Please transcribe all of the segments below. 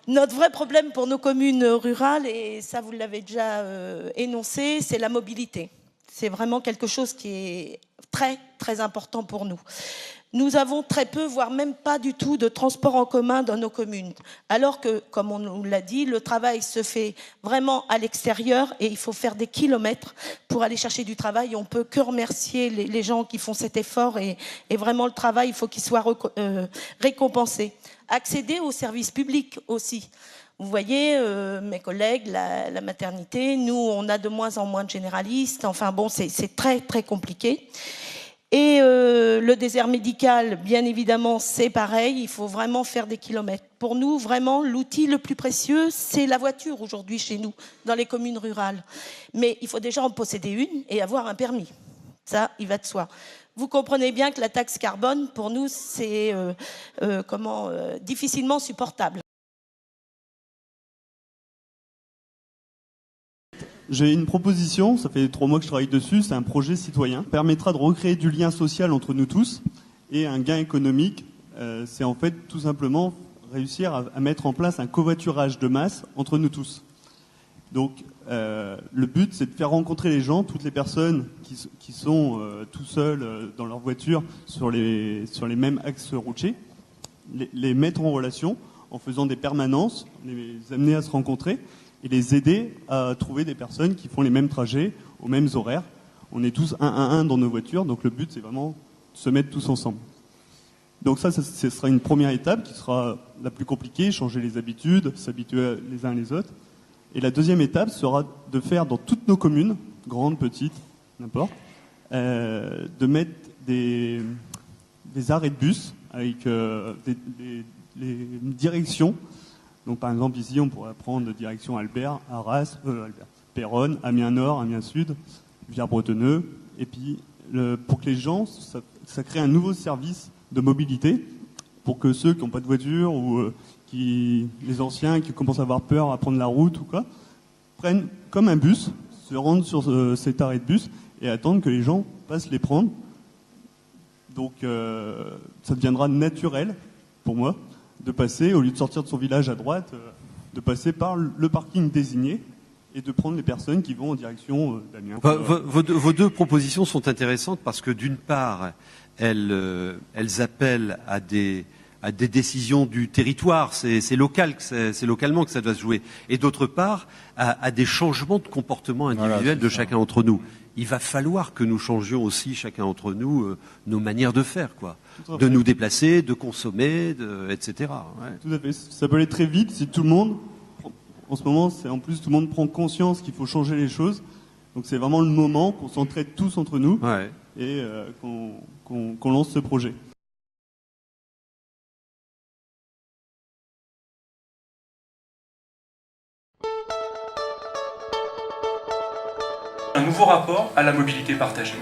Notre vrai problème pour nos communes rurales, et ça vous l'avez déjà énoncé, c'est la mobilité. C'est vraiment quelque chose qui est très, très important pour nous. Nous avons très peu, voire même pas du tout, de transport en commun dans nos communes. Alors que, comme on nous l'a dit, le travail se fait vraiment à l'extérieur et il faut faire des kilomètres pour aller chercher du travail. On ne peut que remercier les gens qui font cet effort et vraiment le travail, il faut qu'il soit récompensé. Accéder aux services publics aussi. Vous voyez, mes collègues, la maternité, nous, on a de moins en moins de généralistes. Enfin bon, c'est très, très compliqué. Et le désert médical, bien évidemment, c'est pareil. Il faut vraiment faire des kilomètres. Pour nous, vraiment, l'outil le plus précieux, c'est la voiture aujourd'hui chez nous, dans les communes rurales. Mais il faut déjà en posséder une et avoir un permis. Ça, il va de soi. Vous comprenez bien que la taxe carbone, pour nous, c'est difficilement supportable. J'ai une proposition, ça fait 3 mois que je travaille dessus, c'est un projet citoyen, permettra de recréer du lien social entre nous tous et un gain économique. C'est en fait tout simplement réussir à mettre en place un covoiturage de masse entre nous tous. Donc le but c'est de faire rencontrer les gens, toutes les personnes qui sont tout seuls dans leur voiture sur les mêmes axes routiers, les mettre en relation en faisant des permanences, les amener à se rencontrer et les aider à trouver des personnes qui font les mêmes trajets aux mêmes horaires. On est tous un dans nos voitures, donc le but c'est vraiment de se mettre tous ensemble. Donc ça ce sera une première étape qui sera la plus compliquée, changer les habitudes, s'habituer les uns les autres. Et la deuxième étape sera de faire dans toutes nos communes, grandes, petites, n'importe, de mettre des arrêts de bus avec les directions. Donc par exemple ici on pourrait prendre direction Albert, Arras, Péronne, Amiens Nord, Amiens Sud, Villers-Bretonneux. Et puis pour que les gens, ça crée un nouveau service de mobilité pour que ceux qui n'ont pas de voiture ou les anciens qui commencent à avoir peur à prendre la route ou quoi, prennent comme un bus, se rendent sur cet arrêt de bus et attendent que les gens passent les prendre. Donc ça deviendra naturel pour moi de passer, au lieu de sortir de son village à droite, de passer par le parking désigné et de prendre les personnes qui vont en direction d'Amiens. Vos deux propositions sont intéressantes parce que d'une part, elles appellent à des décisions du territoire, c'est localement que ça doit se jouer, et d'autre part, à des changements de comportement individuel de chacun d'entre nous. Il va falloir que nous changions aussi chacun d'entre nous nos manières de faire, quoi, de nous déplacer, de consommer, etc. Ouais. Tout à fait. Ça peut aller très vite si tout le monde, en ce moment, en plus tout le monde prend conscience qu'il faut changer les choses. Donc c'est vraiment le moment qu'on s'entraide tous entre nous et qu'on lance ce projet. Un nouveau rapport à la mobilité partagée.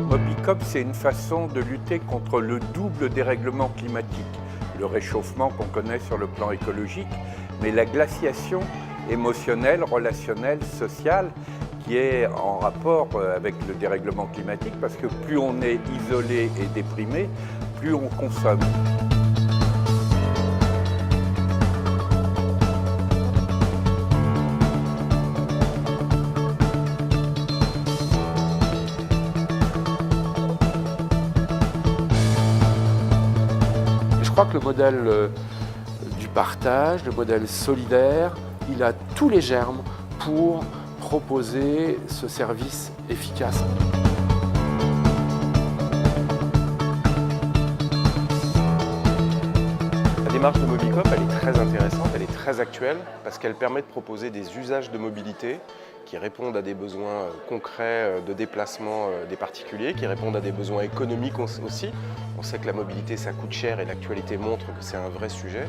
Mobicop, c'est une façon de lutter contre le double dérèglement climatique. Le réchauffement qu'on connaît sur le plan écologique, mais la glaciation émotionnelle, relationnelle, sociale, qui est en rapport avec le dérèglement climatique, parce que plus on est isolé et déprimé, plus on consomme. Je crois que le modèle du partage, le modèle solidaire, il a tous les germes pour proposer ce service efficace. La démarche de Mobicop, elle est très intéressante, elle est très actuelle parce qu'elle permet de proposer des usages de mobilité qui répondent à des besoins concrets de déplacement des particuliers, qui répondent à des besoins économiques aussi. On sait que la mobilité, ça coûte cher et l'actualité montre que c'est un vrai sujet.